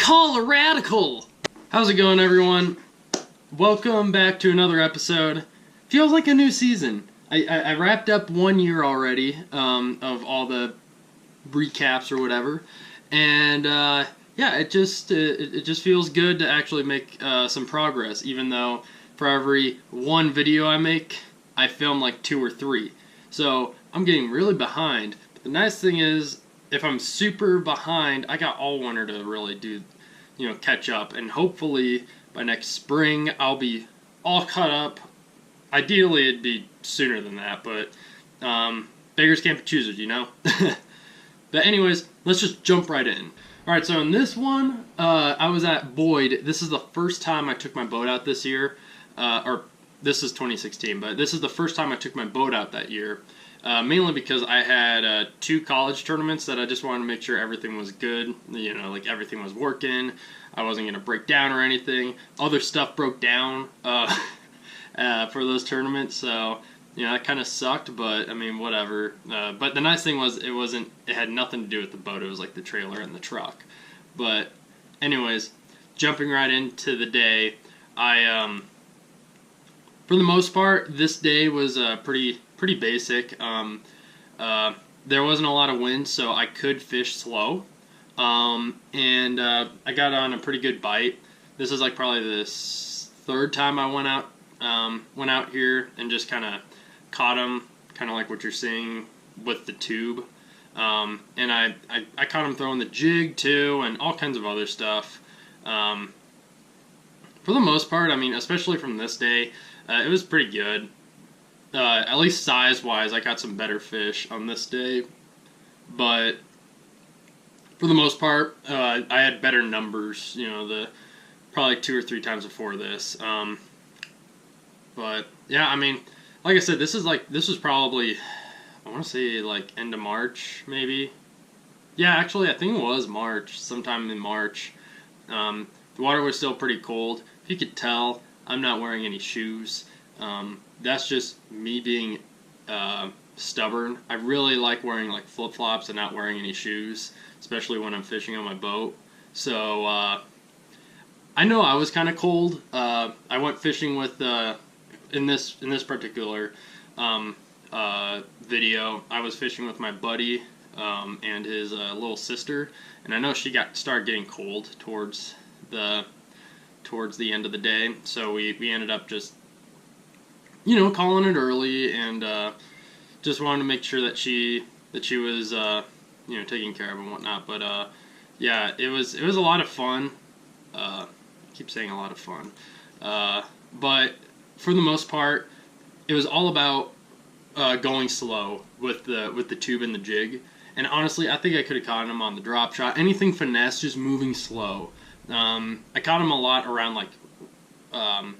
Call a radical! How's it going, everyone? Welcome back to another episode. Feels like a new season. I wrapped up 1 year already of all the recaps or whatever, and yeah, it just feels good to actually make some progress. Even though for every one video I make, I film like 2 or 3, so I'm getting really behind. But the nice thing is, if I'm super behind, I got all winter to really do, catch up, and hopefully by next spring I'll be all caught up. Ideally, it'd be sooner than that, but beggars can't be choosers, you know? But anyways, let's just jump right in. Alright, so in this one, I was at Boyd. This is the first time I took my boat out this year. Or this is 2016, but this is the first time I took my boat out that year. Mainly because I had 2 college tournaments that I just wanted to make sure everything was good. Like everything was working. I wasn't going to break down or anything. Other stuff broke down for those tournaments, so that kind of sucked, but I mean, whatever. But the nice thing was it had nothing to do with the boat. It was like the trailer and the truck. But anyways, jumping right into the day, I for the most part, this day was pretty basic. There wasn't a lot of wind, so I could fish slow, and I got on a pretty good bite. This is like probably the 3rd time I went out here and just kind of caught them, kind of like what you're seeing with the tube. And I caught them throwing the jig too, and all kinds of other stuff. For the most part, I mean, especially from this day, it was pretty good. At least size-wise, I got some better fish on this day. But for the most part, I had better numbers, probably 2 or 3 times before this. But yeah, I mean, like I said, this was probably, I want to say like end of March, maybe. Yeah, actually, I think it was March, sometime in March. The water was still pretty cold. If you could tell, I'm not wearing any shoes. That's just me being stubborn. I really like wearing like flip-flops and not wearing any shoes, especially when I'm fishing on my boat. So I know I was kind of cold. I went fishing with in this particular video. I was fishing with my buddy and his little sister, and I know she started getting cold towards the end of the day. So we ended up just calling it early, and just wanted to make sure that she was taken care of and whatnot. But yeah, it was a lot of fun. I keep saying a lot of fun, but for the most part, it was all about going slow with the tube and the jig. And honestly, I think I could have caught him on the drop shot. Anything finesse, just moving slow. I caught him a lot around like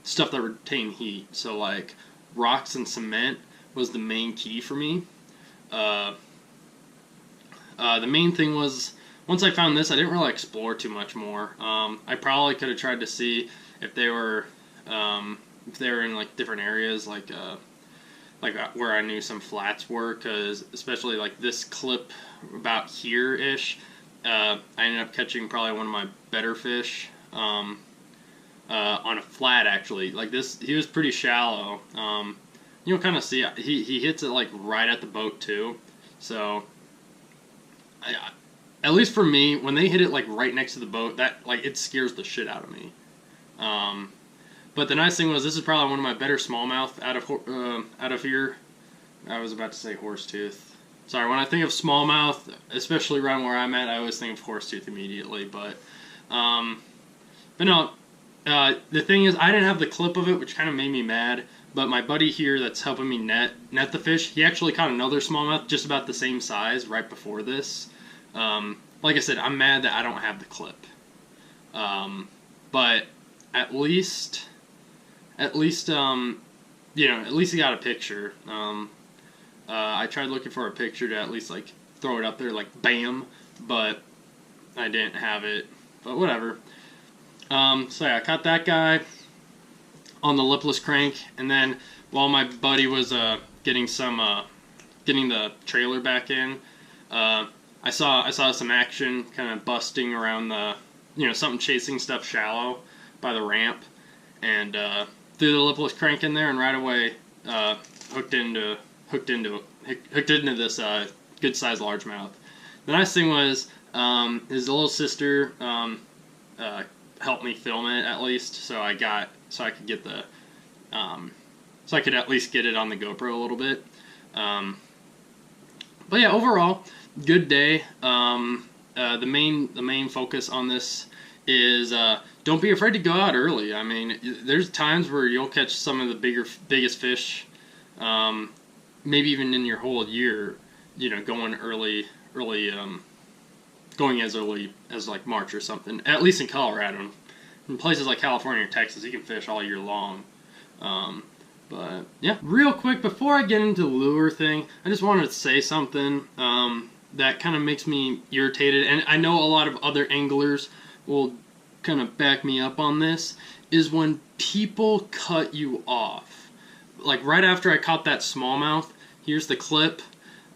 stuff that retained heat. So like rocks and cement was the main key for me. The main thing was, once I found this, I didn't really explore too much more. I probably could have tried to see if they were in like different areas, like where I knew some flats were, because especially like this clip about here-ish, I ended up catching probably one of my better fish on a flat, actually. Like this, he was pretty shallow. You'll kind of see he hits it like right at the boat too. So at least for me, when they hit it like right next to the boat, that like it scares the shit out of me. But the nice thing was, this is probably one of my better smallmouth out of here. I was about to say horsetooth. Sorry, when I think of smallmouth, especially around where I'm at, I always think of horsetooth immediately. But no, the thing is, I didn't have the clip of it, which kind of made me mad. But my buddy here that's helping me net the fish, he actually caught another smallmouth just about the same size right before this. Like I said, I'm mad that I don't have the clip. But at least he got a picture. I tried looking for a picture to at least like throw it up there, like bam, but I didn't have it. But whatever. So yeah, I caught that guy on the lipless crank, and then while my buddy was getting the trailer back in, I saw some action kind of busting around something chasing stuff shallow by the ramp, and threw the lipless crank in there, and right away hooked into this good sized largemouth. The nice thing was his little sister helped me film it at least, so I could get the so I could at least get it on the GoPro a little bit. But yeah, overall, good day. The main focus on this is don't be afraid to go out early. I mean, there's times where you'll catch some of the biggest fish, maybe even in your whole year. Going going as early as like March or something. At least in Colorado, in places like California or Texas, you can fish all year long. But yeah, real quick before I get into the lure thing, I just wanted to say something that kind of makes me irritated, and I know a lot of other anglers will kind of back me up on this, is when people cut you off. Like right after I caught that smallmouth, here's the clip.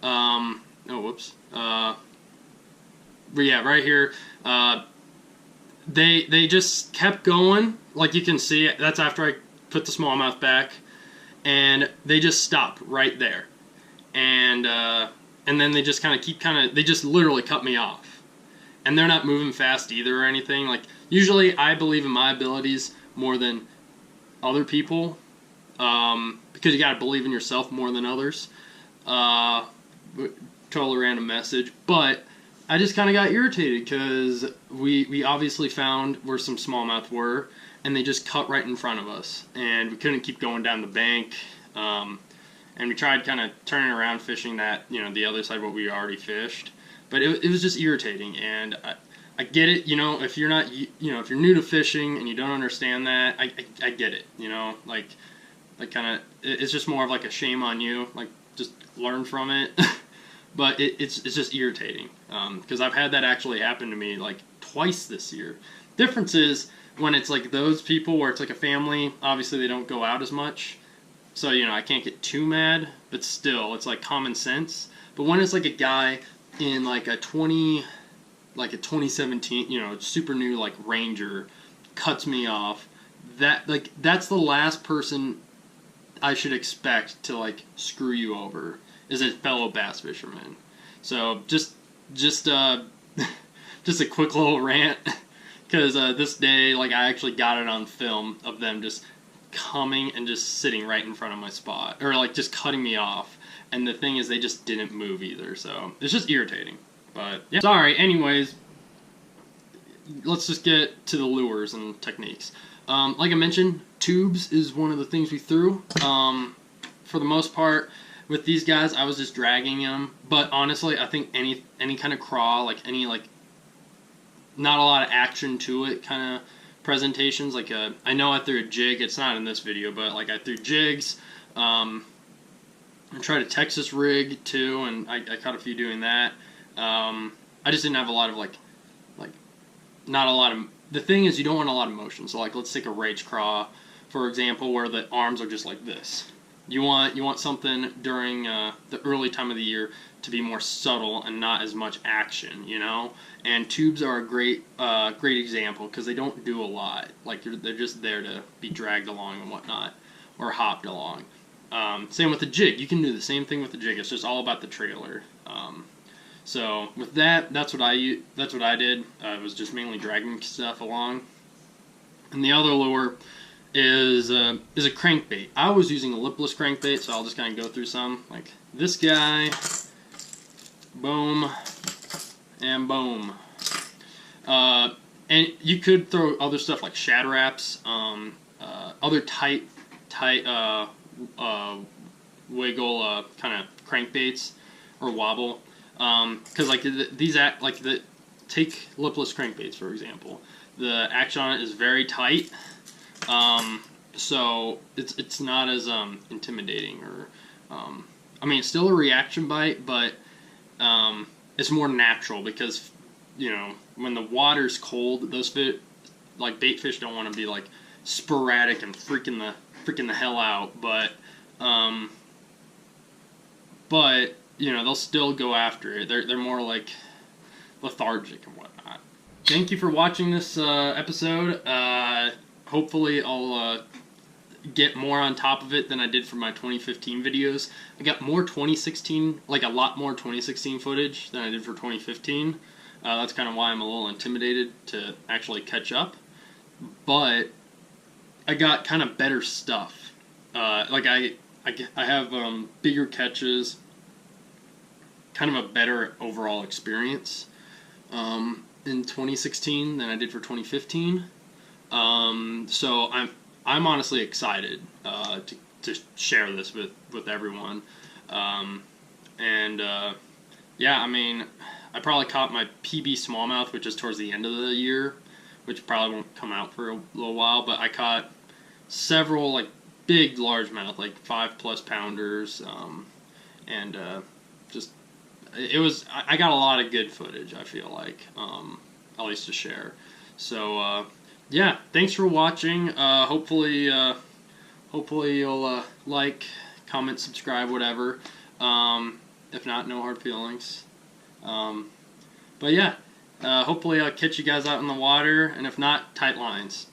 Oh, whoops. But yeah, right here. They just kept going. Like you can see, that's after I put the smallmouth back, and they just stopped right there. And then they just they just literally cut me off. And they're not moving fast either or anything. Like, usually I believe in my abilities more than other people, because you gotta believe in yourself more than others. Totally random message, but I just kind of got irritated because we obviously found where some smallmouth were, and they just cut right in front of us, and we couldn't keep going down the bank. And we tried kind of turning around fishing that, the other side what we already fished, but it was just irritating. And I get it, if you're not, if you're new to fishing and you don't understand that, I get it, like kind of, it's just more of like a shame on you, like just learn from it. But it's just irritating, because I've had that actually happen to me like twice this year. Difference is when it's like those people where it's like a family, obviously they don't go out as much, so I can't get too mad, but still it's like common sense. But when it's like a guy in like a 2017, super new like Ranger cuts me off, that's the last person I should expect to like screw you over, is a fellow bass fisherman. So just a quick little rant, because this day, like, I actually got it on film of them just coming and just sitting right in front of my spot, or like just cutting me off. And the thing is, they just didn't move either, so it's just irritating. But yeah, sorry. Anyways, let's just get to the lures and techniques. Like I mentioned, tubes is one of the things we threw. For the most part, with these guys, I was just dragging them. But honestly, I think any kind of crawl, like any not a lot of action to it kind of presentations. Like I know I threw a jig. It's not in this video, but like I threw jigs. I tried a Texas rig too, and I caught a few doing that. I just didn't have a lot of not a lot of. The thing is, you don't want a lot of motion. So like, let's take a rage craw, for example, where the arms are just like this. You want something during the early time of the year to be more subtle and not as much action, And tubes are a great example, because they don't do a lot. Like they're just there to be dragged along and whatnot, or hopped along. Same with the jig. You can do the same thing with the jig. It's just all about the trailer. So with that, that's what I did. It was just mainly dragging stuff along. And the other lure is a crankbait. I was using a lipless crankbait, so I'll just kind of go through some. Like this guy, boom, and boom. And you could throw other stuff like shad raps, other tight wiggle kind of crankbaits, or wobble. Because take lipless crankbaits for example. The action on it is very tight. So it's not as intimidating, or I mean, it's still a reaction bite, but it's more natural, because when the water's cold, those bait fish don't want to be like sporadic and freaking the hell out, but they'll still go after it. They're more like lethargic and whatnot. thank you for watching this episode. Hopefully I'll get more on top of it than I did for my 2015 videos. I got more 2016, like a lot more 2016 footage than I did for 2015. That's kind of why I'm a little intimidated to actually catch up. But I got kind of better stuff. I have bigger catches, kind of a better overall experience in 2016 than I did for 2015. So I'm honestly excited to share this with everyone. Yeah, I mean, I probably caught my PB smallmouth, which is towards the end of the year, which probably won't come out for a little while. But I caught several like big largemouth, like 5+ pounders, and just it was. I got a lot of good footage. I feel like, at least to share. So yeah, thanks for watching. Hopefully you'll like, comment, subscribe, whatever. If not, no hard feelings. But yeah, hopefully I'll catch you guys out in the water, and if not, tight lines.